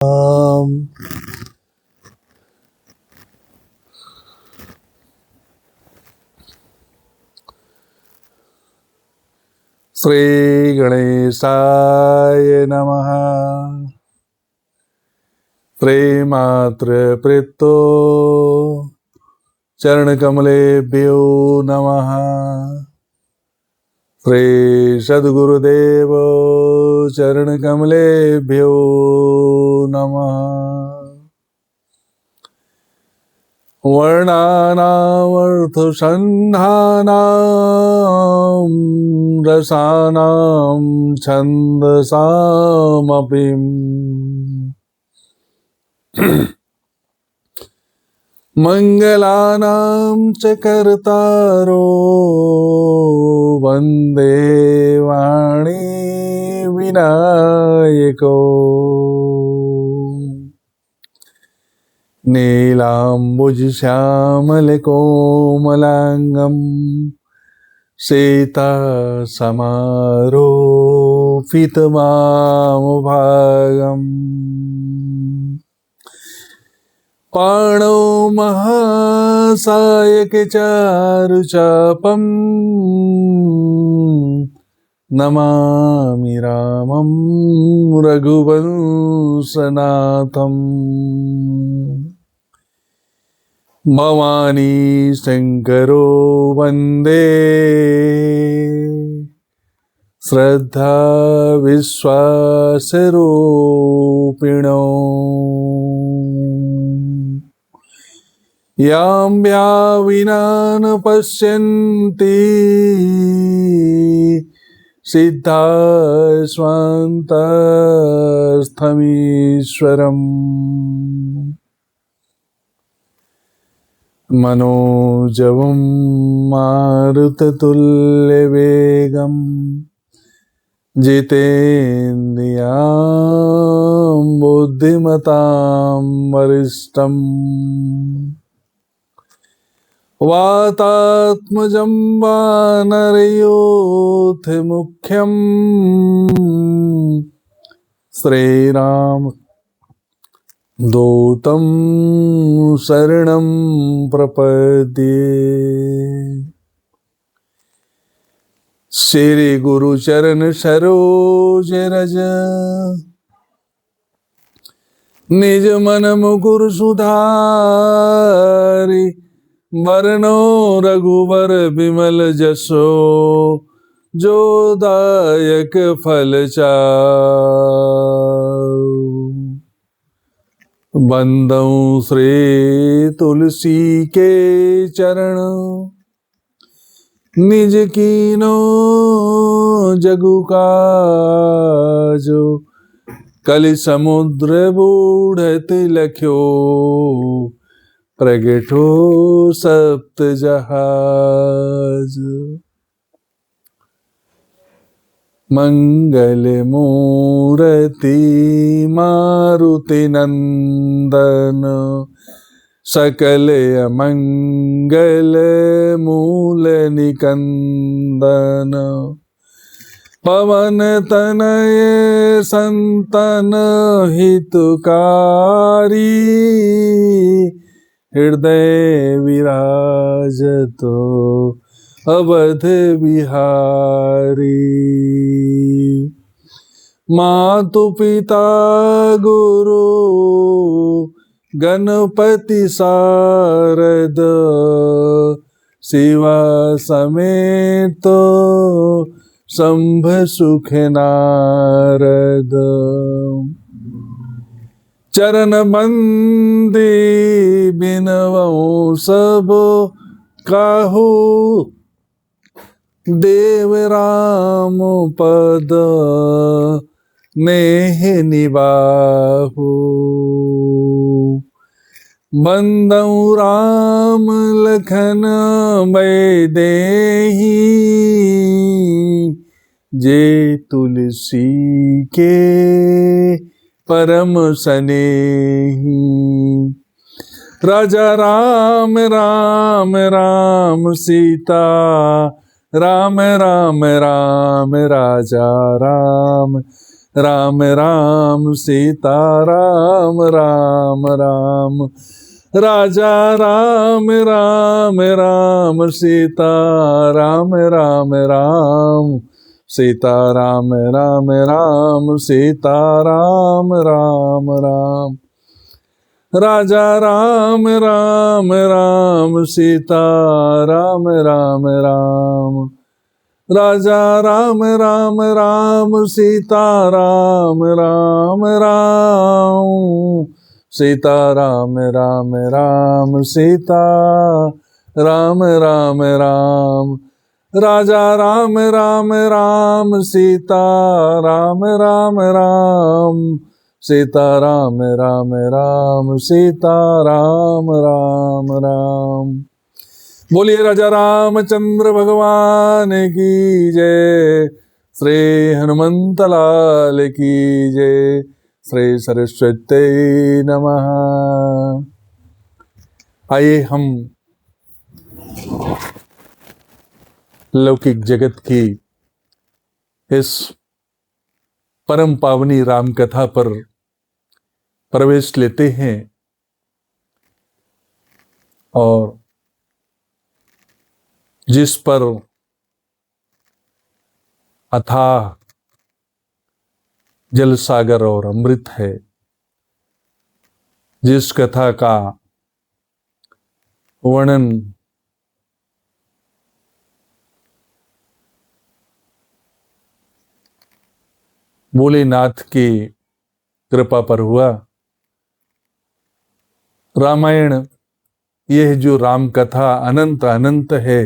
श्री गणेशाय नमः। प्रेमात्र प्रीतो चरणकमलेभ्यो नमः। श्री सद्गुरुदेव चरणकमलेभ्यो नमः। वर्णानामर्थसन्धानां रसानां छन्दसामपि मङ्गलानां च कर्तारो वन्दे वाणी विनायको। नीलाम्बुजश्यामलकोमलाङ्गं सीतासमारोपितवामभागम्। पाणौ महासायकचारुचापं नमामि रामं रघुवंशनाथम्। भवानी शंकरो वन्दे श्रद्धा विश्वासरूपिणो। यां विना न पश्यन्ति सिद्धा स्वान्तस्थमीश्वरम्। मनोजवं मारुततुल्यवेगं जितेन्द्रियां बुद्धिमतां वरिष्ठम्। वातात्मजं वानरयोथमुख्यं श्रीराम दूतं शरणं प्रपद्ये। श्री गुरु चरण सरोज रज निज मन मुकुर सुधारि। वरनो रघुवर बिमल जसो जो दायक फल चारु। बंदौ श्री तुलसी के चरण निज कीनो जगु काजो। कलि समुद्र बूढ़त लख्यो प्रगटो सप्त जहाज। मंगल मूर्ति मारुति नंदन सकल अमंगल मूल निकंदन। पवन तनय संतन हितकारी हृदय विराजतो अवध बिहारी। मातु पिता गुरु गणपति शारद शिवा समेत शंभ सुख नारद। चरण बंदी बिनवौ सब काहू देव राम पद नेह निबाहु। बंदौ राम लखन वैदेही जे तुलसी के परम सनेही। राजा राम राम राम सीता राम राम राम राजा राम राम राम सीता राम राम राम। राजा राम राम राम सीता राम राम राम। सीता राम राम राम सीता राम राम राम। राजा राम राम राम सीता राम राम राम। राजा राम राम राम सीता राम राम राम। सीता राम राम राम सीता राम राम राम। राजा राम राम राम सीता राम राम राम। सीता राम राम राम सीता राम राम राम। बोलिए राजा रामचंद्र भगवान की जय। श्री हनुमंत लाल की जय। श्री सरस्वती नमः। आइए हम लौकिक जगत की इस परम पावनी राम कथा पर प्रवेश लेते हैं और जिस पर अथाह जल सागर और अमृत है, जिस कथा का वर्णन भोलेनाथ की कृपा पर हुआ, रामायण, यह जो राम कथा अनंत अनंत है,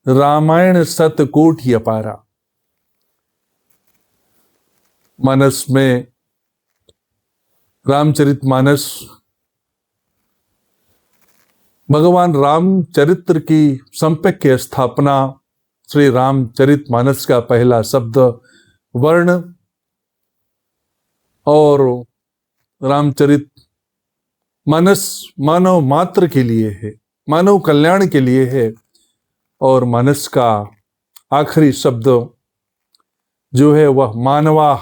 रामायण सतकोटि अपारा। मानस में रामचरितमानस भगवान रामचरित्र की संपैक्य स्थापना, श्री रामचरितमानस का पहला शब्द वर्ण और रामचरित मानस मानव मात्र के लिए है, मानव कल्याण के लिए है। और मानस का आखिरी शब्द जो है वह मानवा,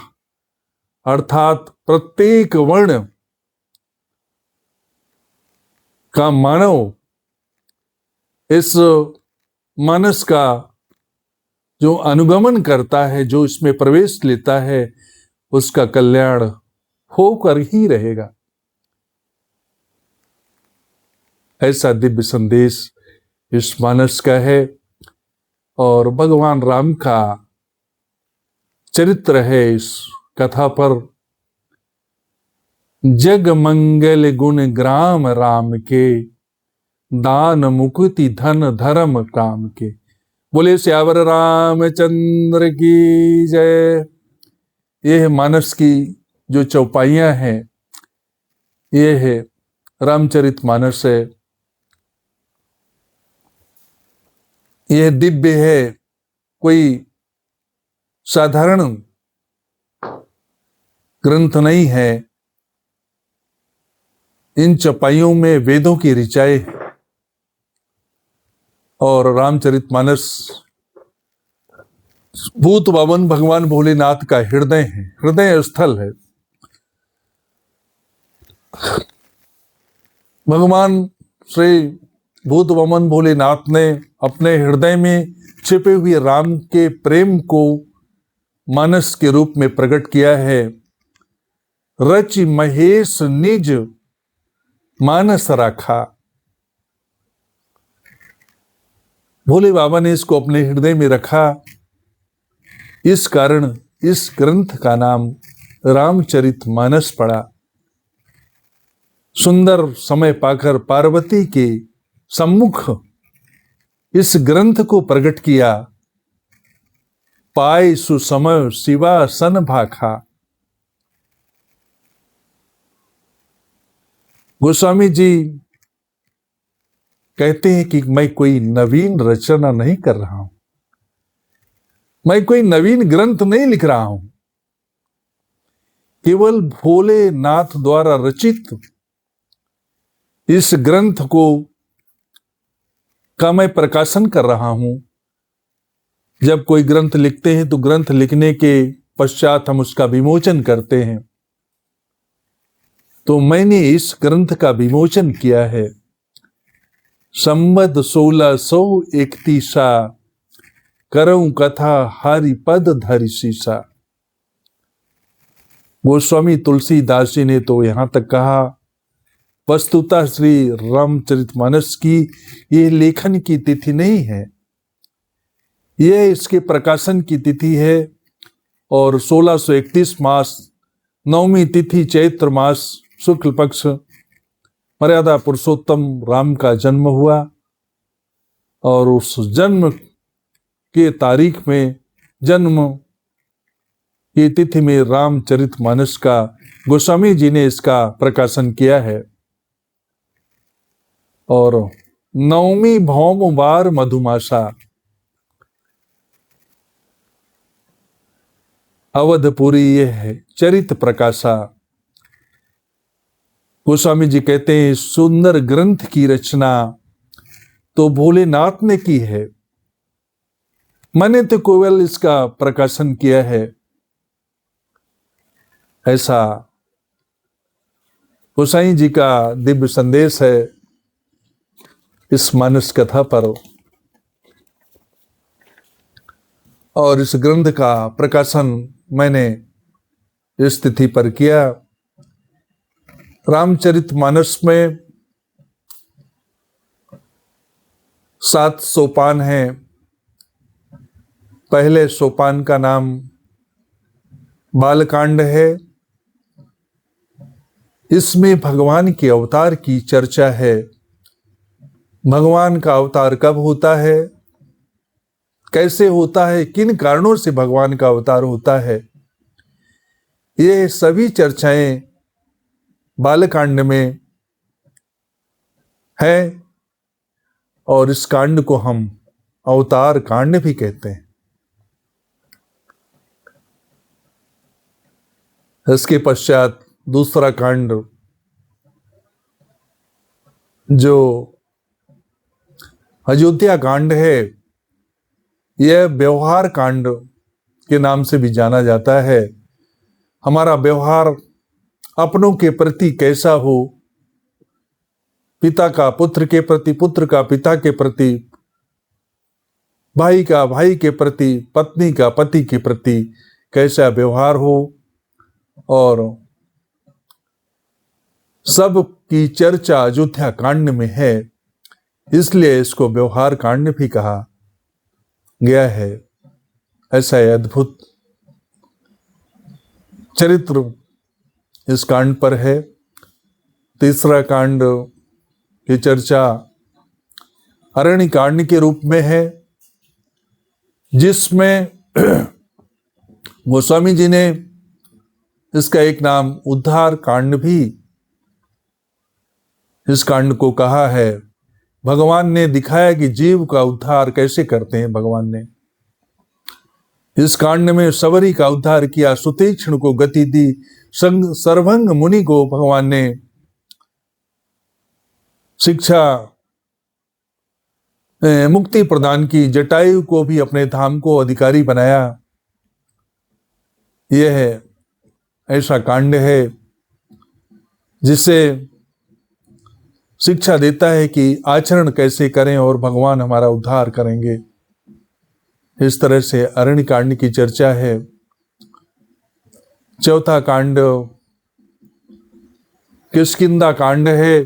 अर्थात प्रत्येक वर्ण का मानव इस मानस का जो अनुगमन करता है, जो इसमें प्रवेश लेता है, उसका कल्याण होकर ही रहेगा। ऐसा दिव्य संदेश इस मानस का है और भगवान राम का चरित्र है। इस कथा पर जग मंगल गुण ग्राम राम के, दान मुक्ति धन धर्म काम के। बोले श्यावर रामचंद्र की जय। यह मानस की जो चौपाइयां हैं, यह है रामचरित मानस है। यह दिव्य है, कोई साधारण ग्रंथ नहीं है। इन चौपाइयों में वेदों की ऋचाएं और रामचरितमानस भूत बावन भगवान भोलेनाथ का हृदय है, हृदय स्थल है। भगवान श्री भूत बावन भोलेनाथ ने अपने हृदय में छिपे हुए राम के प्रेम को मानस के रूप में प्रकट किया है। रचि महेश निज मानस राखा। भोले बाबा ने इसको अपने हृदय में रखा। इस कारण इस ग्रंथ का नाम रामचरितमानस पड़ा। सुंदर समय पाकर पार्वती के सम्मुख इस ग्रंथ को प्रकट किया। पाए सुसमय शिवा सन भाखा। गोस्वामी जी कहते हैं कि मैं कोई नवीन रचना नहीं कर रहा हूं, मैं कोई नवीन ग्रंथ नहीं लिख रहा हूं, केवल भोलेनाथ द्वारा रचित इस ग्रंथ को का मैं प्रकाशन कर रहा हूं। जब कोई ग्रंथ लिखते हैं तो ग्रंथ लिखने के पश्चात हम उसका विमोचन करते हैं। तो मैंने इस ग्रंथ का विमोचन किया है। संवत 1631 करऊं कथा हरि पद धरि सीसा। गोस्वामी तुलसीदास जी ने तो यहां तक कहा, वस्तुतः श्री रामचरितमानस की ये लेखन की तिथि नहीं है, यह इसके प्रकाशन की तिथि है। और 1631 मास 9वीं तिथि चैत्र मास शुक्ल पक्ष मर्यादा पुरुषोत्तम राम का जन्म हुआ। और उस जन्म के तारीख में, जन्म की तिथि में रामचरितमानस का गोस्वामी जी ने इसका प्रकाशन किया है। और 9वीं भौम बार मधुमासा अवधपुरी यह है चरित प्रकाशा। गोस्वामी जी कहते हैं सुंदर ग्रंथ की रचना तो भोलेनाथ ने की है, मैंने तो केवल इसका प्रकाशन किया है। ऐसा गोसाई जी का दिव्य संदेश है इस मानस कथा पर। और इस ग्रंथ का प्रकाशन मैंने इस तिथि पर किया। रामचरितमानस में 7 सोपान हैं। पहले सोपान का नाम बालकांड है। इसमें भगवान के अवतार की चर्चा है। भगवान का अवतार कब होता है, कैसे होता है, किन कारणों से भगवान का अवतार होता है, ये सभी चर्चाएं बालकांड में है। और इस कांड को हम अवतार कांड भी कहते हैं। इसके पश्चात दूसरा कांड जो अयोध्या कांड है, यह व्यवहार कांड के नाम से भी जाना जाता है। हमारा व्यवहार अपनों के प्रति कैसा हो, पिता का पुत्र के प्रति, पुत्र का पिता के प्रति, भाई का भाई के प्रति, पत्नी का पति के प्रति कैसा व्यवहार हो। और सब की चर्चा अयोध्या कांड में है, इसलिए इसको व्यवहार कांड भी कहा गया है। ऐसा अद्भुत चरित्र इस कांड पर है। तीसरा कांड की चर्चा अरण्य कांड के रूप में है, जिसमें गोस्वामी जी ने इसका एक नाम उद्धार कांड भी इस कांड को कहा है। भगवान ने दिखाया कि जीव का उद्धार कैसे करते हैं। भगवान ने इस कांड में सबरी का उद्धार किया, सुतीक्ष्ण को गति दी, सर्वंग मुनि को भगवान ने शिक्षा मुक्ति प्रदान की, जटायु को भी अपने धाम को अधिकारी बनाया। यह है ऐसा कांड है जिससे शिक्षा देता है कि आचरण कैसे करें और भगवान हमारा उद्धार करेंगे। इस तरह से अरण्य कांड की चर्चा है। चौथा कांड किष्किंधा कांड है,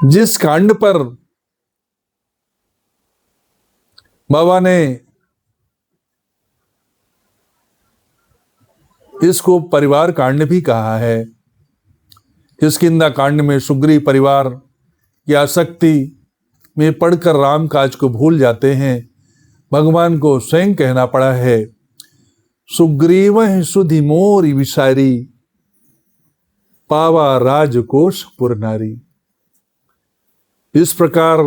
जिस कांड पर बाबा ने इसको परिवार कांड भी कहा है। किष्किंधा कांड में सुग्रीव परिवार की आसक्ति में पढ़कर राम काज को भूल जाते हैं। भगवान को स्वयं कहना पड़ा है, सुग्रीव सुधि मोरी विसारी, पावा राजकोष पुरनारी। इस प्रकार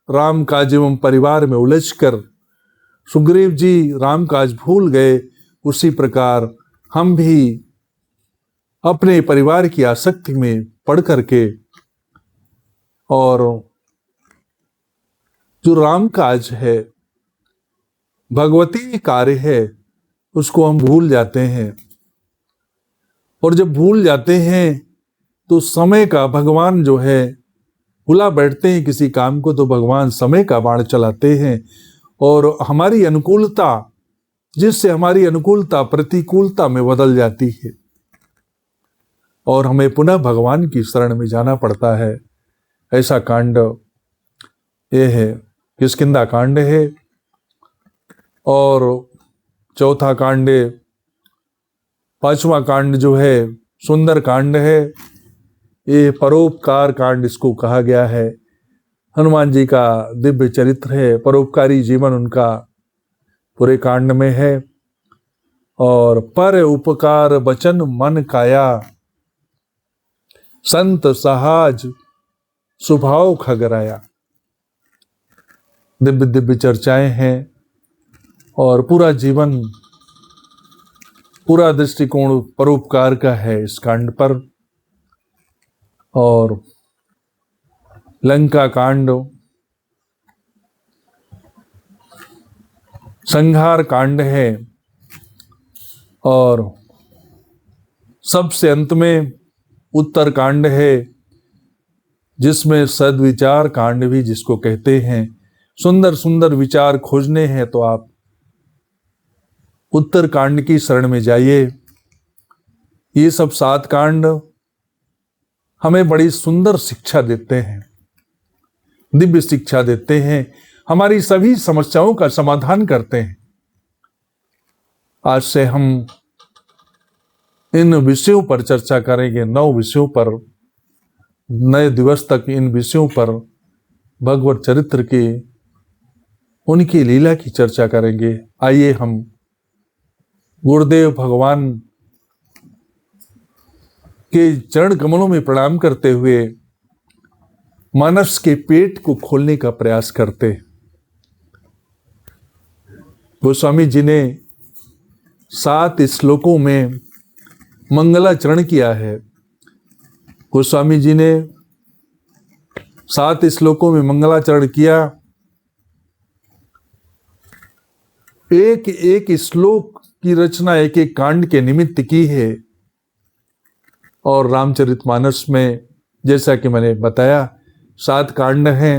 राम काज एवं परिवार में उलझकर सुग्रीव जी राम काज भूल गए, उसी प्रकार हम भी अपने परिवार की आसक्ति में पड़ करके और जो राम काज है, भगवती कार्य है, उसको हम भूल जाते हैं। और जब भूल जाते हैं तो समय का भगवान जो है, भुला बैठते हैं किसी काम को तो भगवान समय का बाण चलाते हैं और हमारी अनुकूलता, जिससे हमारी अनुकूलता प्रतिकूलता में बदल जाती है और हमें पुनः भगवान की शरण में जाना पड़ता है। ऐसा कांड ये है, किष्किंधा कांड है। और चौथा कांड, पांचवा कांड जो है सुंदर कांड है, ये परोपकार कांड इसको कहा गया है। हनुमान जी का दिव्य चरित्र है, परोपकारी जीवन उनका पूरे कांड में है। और पर उपकार वचन मन काया, संत सहाज स्वभाव खगराया। दिव्य दिव्य चर्चाएं हैं और पूरा जीवन, पूरा दृष्टिकोण परोपकार का है इस कांड पर। और लंका कांड संहार कांड है और सबसे अंत में उत्तर कांड है, जिसमें सद्विचार कांड भी जिसको कहते हैं। सुंदर सुंदर विचार खोजने हैं तो आप उत्तर कांड की शरण में जाइए। ये सब 7 कांड हमें बड़ी सुंदर शिक्षा देते हैं, दिव्य शिक्षा देते हैं, हमारी सभी समस्याओं का समाधान करते हैं। आज से हम इन विषयों पर चर्चा करेंगे, 9 विषयों पर, नए दिवस तक इन विषयों पर भगवत चरित्र की, उनकी लीला की चर्चा करेंगे। आइए हम गुरुदेव भगवान के चरण कमलों में प्रणाम करते हुए मानस के पेट को खोलने का प्रयास करते। गोस्वामी जी ने 7 श्लोकों में मंगलाचरण किया है। गोस्वामी जी ने 7 श्लोकों में मंगलाचरण किया। एक एक श्लोक की रचना एक एक कांड के निमित्त की है। और रामचरितमानस में जैसा कि मैंने बताया 7 कांड हैं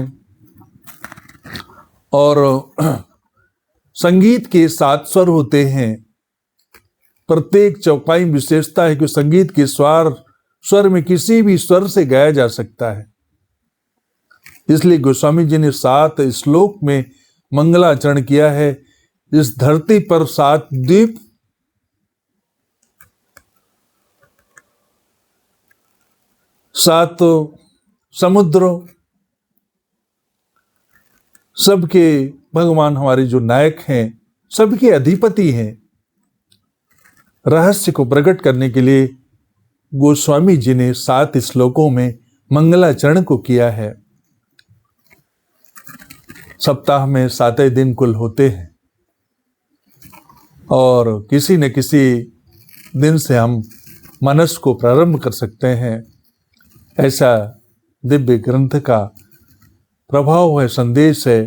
और संगीत के 7 स्वर होते हैं। प्रत्येक चौपाई विशेषता है कि संगीत के स्वर में किसी भी स्वर से गाया जा सकता है। इसलिए गोस्वामी जी ने 7 श्लोक में मंगलाचरण किया है। इस धरती पर 7 द्वीप, 7 समुद्र, सबके भगवान हमारे जो नायक हैं, सबके अधिपति हैं। रहस्य को प्रकट करने के लिए गोस्वामी जी ने 7 श्लोकों में मंगलाचरण को किया है। सप्ताह में 7 दिन कुल होते हैं और किसी न किसी दिन से हम मनस को प्रारंभ कर सकते हैं। ऐसा दिव्य ग्रंथ का प्रभाव है, संदेश है।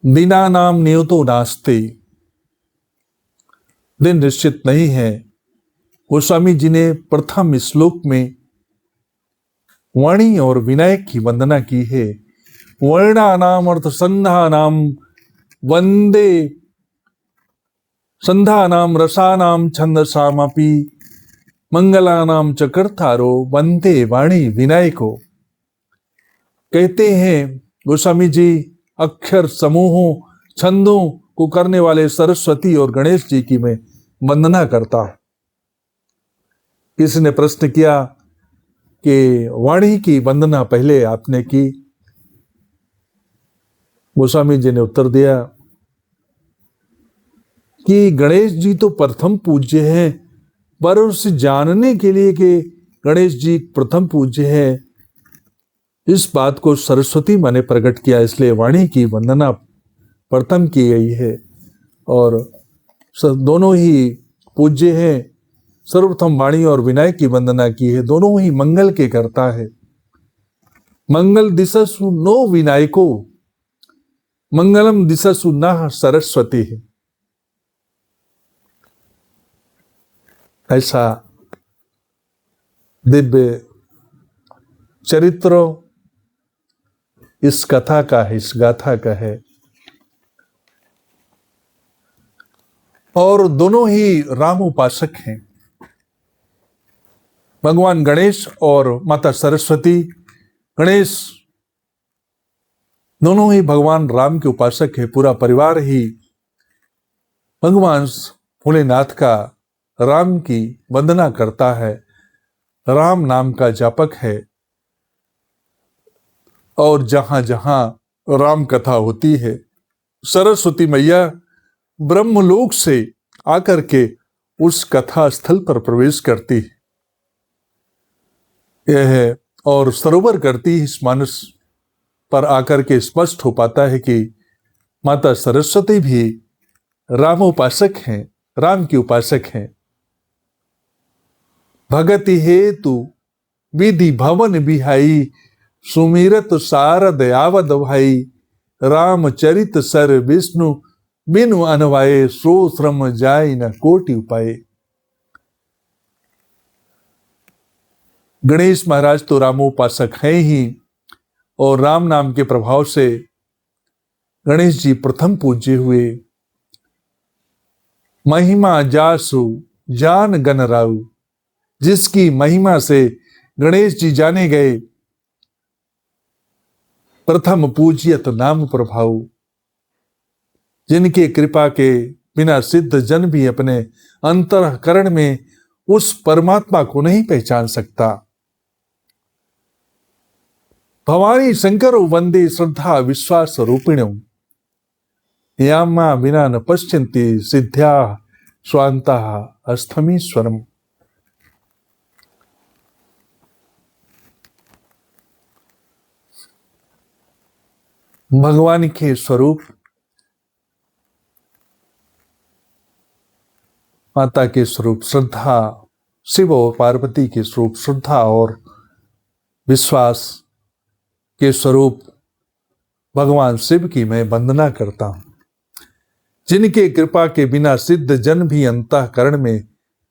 दिनानाम नियतो नास्ति, दिन निश्चित नहीं है। गोस्वामी जी ने प्रथम श्लोक में वाणी और विनायक की वंदना की है। वर्णानाम अर्थ संधानाम वंदे, संधानाम रसानाम छंदसामपि मंगलानाम चकर्तारो वंदे वाणी विनायको। कहते हैं गोस्वामी जी, अक्षर समूहों छंदों को करने वाले सरस्वती और गणेश जी की मैं वंदना करता हूं। किसी ने प्रश्न किया कि वाणी की वंदना पहले आपने की। गोस्वामी जी ने उत्तर दिया कि गणेश जी तो प्रथम पूज्य हैं, पर उसे जानने के लिए कि गणेश जी प्रथम पूज्य है, इस बात को सरस्वती माँ ने प्रकट किया, इसलिए वाणी की वंदना प्रथम की गई है। और दोनों ही पूज्य हैं। सर्वप्रथम वाणी और विनायक की वंदना की है। दोनों ही मंगल के करता है। मंगल दिशसु नो विनायको, मंगलम दिशसु नः सरस्वती है। ऐसा दिव्य चरित्र इस कथा का है, इस गाथा का है। और दोनों ही राम उपासक हैं, भगवान गणेश और माता सरस्वती। गणेश दोनों ही भगवान राम के उपासक है। पूरा परिवार ही भगवान भोलेनाथ का, राम की वंदना करता है, राम नाम का जापक है। और जहां जहां राम कथा होती है, सरस्वती मैया ब्रह्मलोक से आकर के उस कथा स्थल पर प्रवेश करती है। यह है और सरोवर करती इस मानस पर आकर के स्पष्ट हो पाता है कि माता सरस्वती भी राम उपासक हैं, राम की उपासक हैं। भगति हेतु विधि भवन बिहाई, सुमिरत सारद आवद भाई, रामचरित सर विष्णु बिनु अनवाए, सो श्रम जाय न कोटि उपाय। गणेश महाराज तो रामोपासक हैं ही, और राम नाम के प्रभाव से गणेश जी प्रथम पूज्य हुए। महिमा जासु जान गण राउ, जिसकी महिमा से गणेश जी जाने गए, प्रथम पूज्यत नाम प्रभाव। जिनके कृपा के बिना सिद्ध जन भी अपने अंतःकरण में उस परमात्मा को नहीं पहचान सकता। भवानी शंकर वंदे श्रद्धा विश्वास रूपिणो, यामा बिना न पश्यन्ति सिद्ध्या स्वांता अस्थमीश्वरम। भगवान के स्वरूप, माता के स्वरूप श्रद्धा, शिव और पार्वती के स्वरूप श्रद्धा और विश्वास के स्वरूप भगवान शिव की मैं वंदना करता हूं। जिनके कृपा के बिना सिद्ध जन भी अंतःकरण में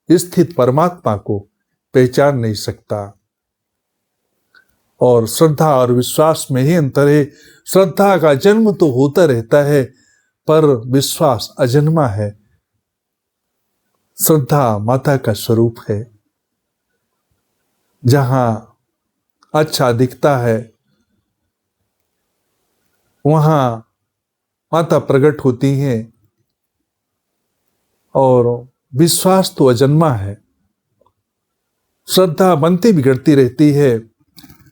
स्थित परमात्मा को पहचान नहीं सकता। और श्रद्धा और विश्वास में ही अंतर है। श्रद्धा का जन्म तो होता रहता है, पर विश्वास अजन्मा है। श्रद्धा माता का स्वरूप है। जहां अच्छा दिखता है वहां माता प्रकट होती हैं, और विश्वास तो अजन्मा है। श्रद्धा बनती बिगड़ती रहती है।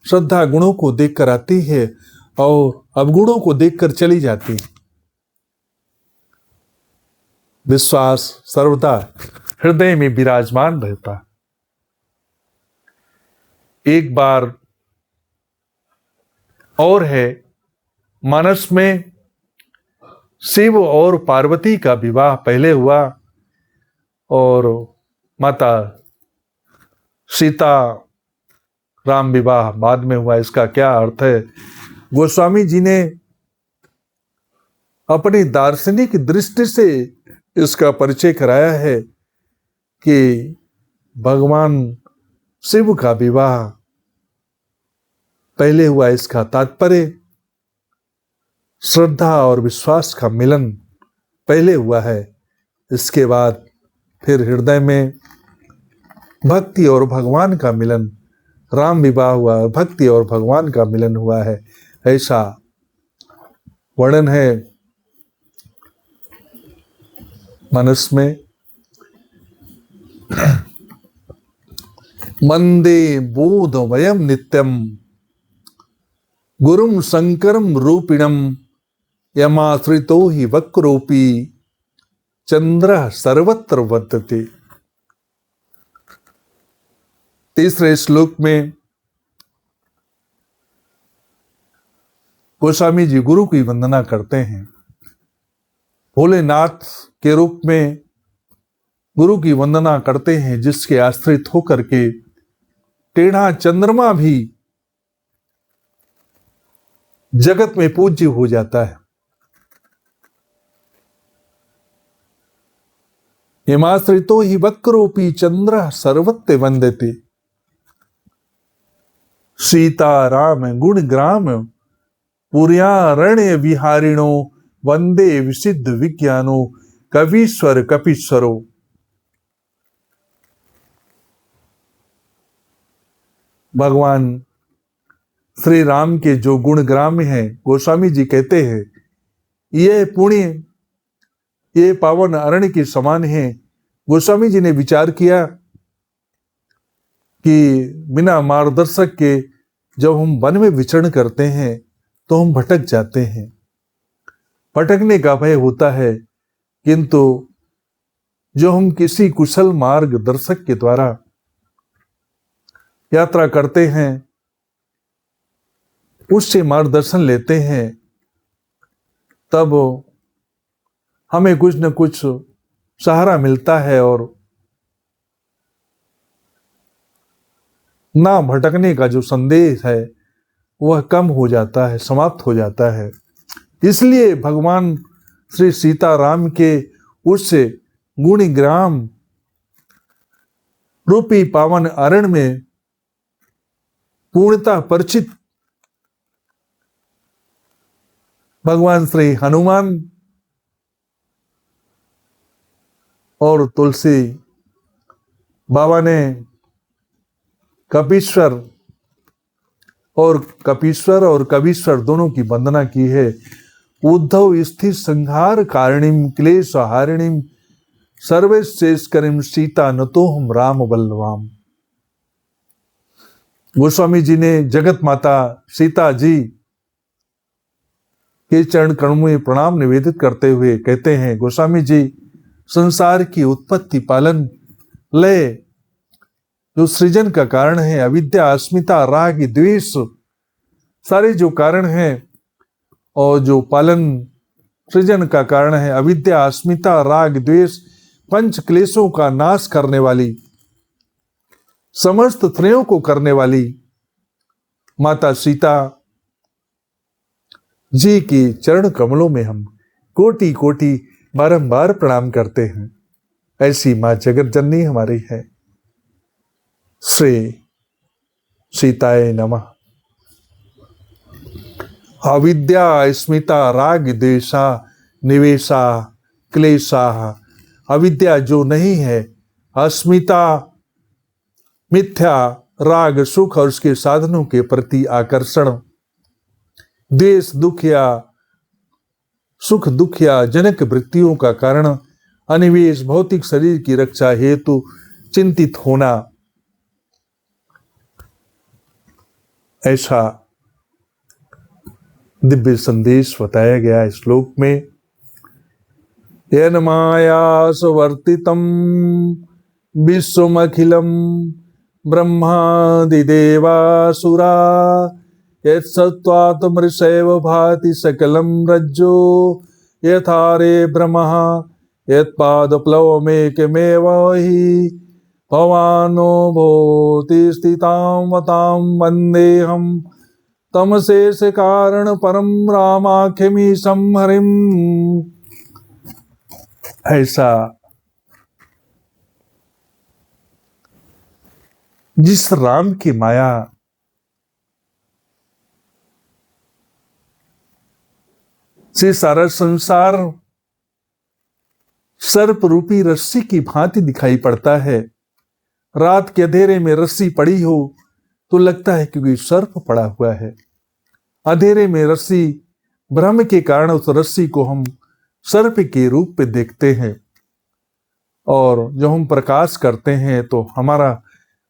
श्रद्धा गुणों को देखकर आती है और अवगुणों को देखकर चली जाती है। विश्वास सर्वदा हृदय में विराजमान रहता। एक बार और है, मानस में शिव और पार्वती का विवाह पहले हुआ और माता सीता राम विवाह बाद में हुआ। इसका क्या अर्थ है? गोस्वामी जी ने अपनी दार्शनिक दृष्टि से इसका परिचय कराया है कि भगवान शिव का विवाह पहले हुआ। इसका तात्पर्य श्रद्धा और विश्वास का मिलन पहले हुआ है, इसके बाद फिर हृदय में भक्ति और भगवान का मिलन, राम विवाह हुआ, भक्ति और भगवान का मिलन हुआ है, ऐसा वर्णन है मनस में। मंदे बोध वयम नित्यम गुरुम शंकरम रूपिणम, यमाश्रितो ही वक्रोपी चंद्र सर्वत्र वर्तते। तीसरे श्लोक में गोस्वामी जी गुरु की वंदना करते हैं। भोलेनाथ के रूप में गुरु की वंदना करते हैं, जिसके आश्रित होकर के टेढ़ा चंद्रमा भी जगत में पूज्य हो जाता है। हिमाश्रितो हि वक्रोपी चंद्र सर्वत्र वंदते। सीता राम गुण ग्राम पुर्यारण्य विहारिणो वंदे विसिद्ध विज्ञानो कवीश्वर कपीश्वरो। भगवान श्री राम के जो गुण ग्राम्य हैं, गोस्वामी जी कहते हैं ये पुण्य, ये पावन अरण्य के समान है। गोस्वामी जी ने विचार किया कि बिना मार्गदर्शक के जब हम वन में विचरण करते हैं तो हम भटक जाते हैं, भटकने का भय होता है, किंतु जो हम किसी कुशल मार्गदर्शक के द्वारा यात्रा करते हैं, उससे मार्गदर्शन लेते हैं, तब हमें कुछ न कुछ सहारा मिलता है और ना भटकने का जो संदेश है वह कम हो जाता है, समाप्त हो जाता है। इसलिए भगवान श्री सीताराम के उस गुणग्राम रूपी पावन अरण्य में पूर्णतः परिचित भगवान श्री हनुमान और तुलसी बाबा ने कपीश्वर और कवीश्वर दोनों की वंदना की है। उद्धव स्थित संहार कारिणीम क्लेश हारिणीम सर्वश्रेष्ठकरीम सीता नतोहम राम बल्लवाम। गोस्वामी जी ने जगत माता सीता जी के चरण कमलों में प्रणाम निवेदित करते हुए कहते हैं, गोस्वामी जी, संसार की उत्पत्ति पालन लय जो सृजन का कारण है, अविद्या अस्मिता राग द्वेष सारे जो कारण हैं, और जो पालन सृजन का कारण है अविद्या अस्मिता राग द्वेष पंच क्लेशों का नाश करने वाली, समस्त त्रयों को करने वाली माता सीता जी की चरण कमलों में हम कोटि कोटि बारंबार प्रणाम करते हैं। ऐसी मां जगत जननी हमारी है। श्री सीताय नमः। अविद्या अस्मिता राग द्वेषा निवेशा क्लेशा। अविद्या जो नहीं है, अस्मिता मिथ्या, राग सुख और उसके साधनों के प्रति आकर्षण, द्वेष दुख या सुख दुख या जनक वृत्तियों का कारण अनिवेश, भौतिक शरीर की रक्षा हेतु चिंतित होना, ऐसा दिव्य संदेश बताया गया इस श्लोक में। येन माया सुवर्तितम विश्वमखिलम ब्रह्मादिदेवासुरा यत्सत्त्वात्मृषैव भाति सकलं रज्जो यथा रे ब्रह्मः यत्पादप्लवमेकमेव हि भवानो भूति स्थितां वतां वन्देऽहं तमशेष कारण परम रामाख्यमीशं हरिम्। ऐसा जिस राम की माया से सारा संसार सर्प रूपी रस्सी की भांति दिखाई पड़ता है। रात के अंधेरे में रस्सी पड़ी हो तो लगता है क्योंकि सर्प पड़ा हुआ है। अंधेरे में रस्सी भ्रम के कारण उस रस्सी को हम सर्प के रूप में देखते हैं, और जब हम प्रकाश करते हैं तो हमारा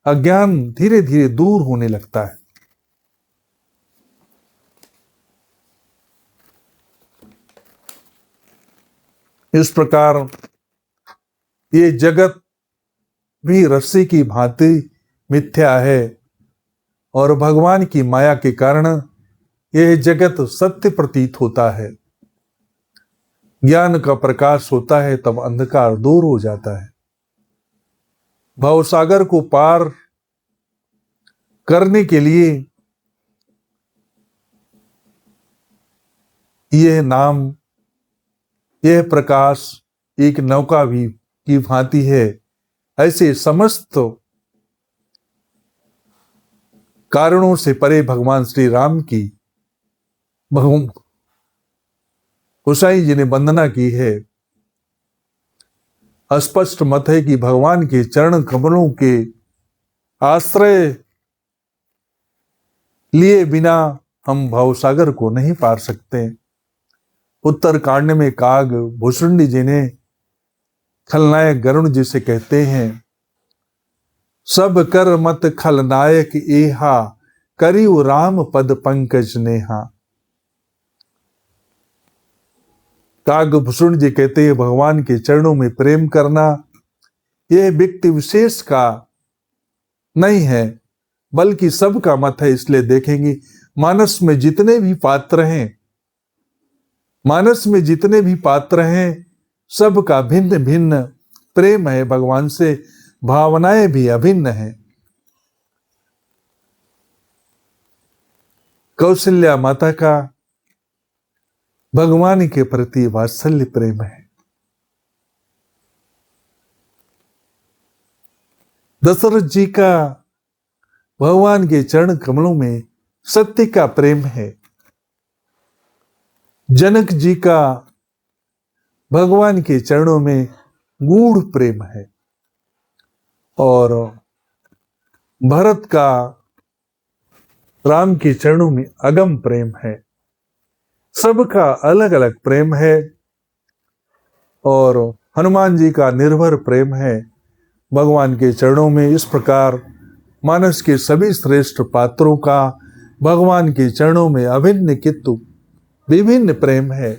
अज्ञान धीरे धीरे दूर होने लगता है। इस प्रकार ये जगत भी रस्सी की भांति मिथ्या है, और भगवान की माया के कारण यह जगत सत्य प्रतीत होता है। ज्ञान का प्रकाश होता है तब अंधकार दूर हो जाता है। भवसागर को पार करने के लिए यह नाम, यह प्रकाश एक नौका भी की भांति है। ऐसे समस्त कारणों से परे भगवान श्री राम की गोसाई जी ने वंदना की है। स्पष्ट मत है कि भगवान के चरण कमलों के आश्रय लिए बिना हम भवसागर को नहीं पार सकते। उत्तर कांड में काग भुसुंडी जी ने खलनायक गरुण जी से कहते हैं, सब कर मत खलनायक एहा, करियो राम पद पंकज नेहा। काग भुसुंडी जी कहते हैं, भगवान के चरणों में प्रेम करना यह व्यक्ति विशेष का नहीं है, बल्कि सबका मत है। इसलिए देखेंगे मानस में जितने भी पात्र हैं सबका भिन्न भिन्न प्रेम है भगवान से, भावनाएं भी अभिन्न है। कौशल्या माता का भगवान के प्रति वात्सल्य प्रेम है। दशरथ जी का भगवान के चरण कमलों में सत्य का प्रेम है। जनक जी का भगवान के चरणों में गूढ़ प्रेम है। और भरत का राम के चरणों में अगम प्रेम है। सबका अलग अलग प्रेम है। और हनुमान जी का निर्भर प्रेम है भगवान के चरणों में। इस प्रकार मानस के सभी श्रेष्ठ पात्रों का भगवान के चरणों में अभिन्न किंतु विभिन्न प्रेम है।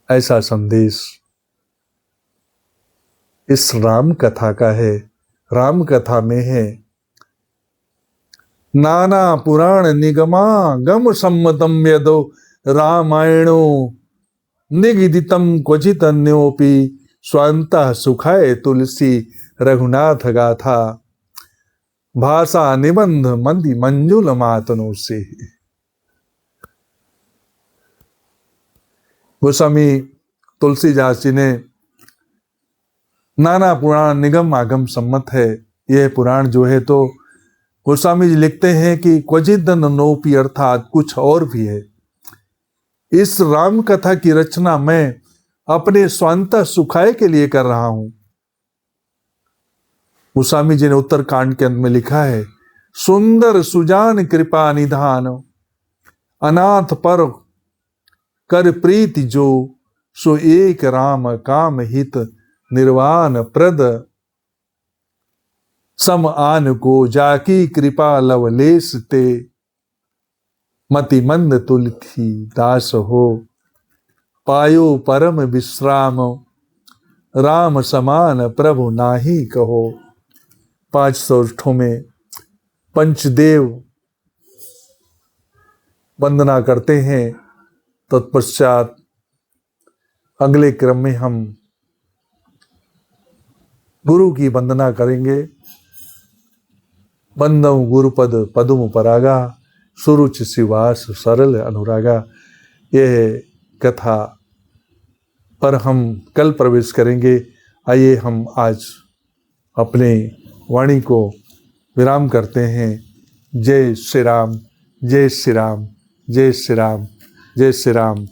ऐसा संदेश इस राम कथा का है। राम कथा में है, नाना पुराण निगमा गम सम्मतम यदो रामायणो निगदितम क्वचित अन्योपि स्वांतः सुखाय तुलसी रघुनाथ गाथा भाषा निबंध मंदी मंजुल मातनो से। गोस्वामी तुलसीदास जी ने नाना पुराण निगम आगम सम्मत है। यह पुराण जो है तो गोस्वामी जी लिखते हैं कि क्वचित नोपी अर्थात कुछ और भी है। इस राम कथा की रचना मैं अपने स्वांत सुखाय के लिए कर रहा हूं। गोस्वामी जी ने उत्तर कांड के अंत में लिखा है, सुंदर सुजान कृपा निधान अनाथ पर कर प्रीति जो, सो एक राम काम हित निर्वाण प्रद सम आन को जाकी कृपा लवलेश ते मति मंद तुलसी दास हो पायो परम विश्राम राम समान प्रभु नाही कहो। 500 में पंचदेव वंदना करते हैं। तत्पश्चात अगले क्रम में हम गुरु की वंदना करेंगे। बंदम गुरुपद पदुम परागा सुरुचि शिवास सरल अनुरागा। यह कथा पर हम कल प्रवेश करेंगे। आइए हम आज अपने वाणी को विराम करते हैं। जय श्री राम, जय श्री राम, जय श्री राम, जय श्री राम।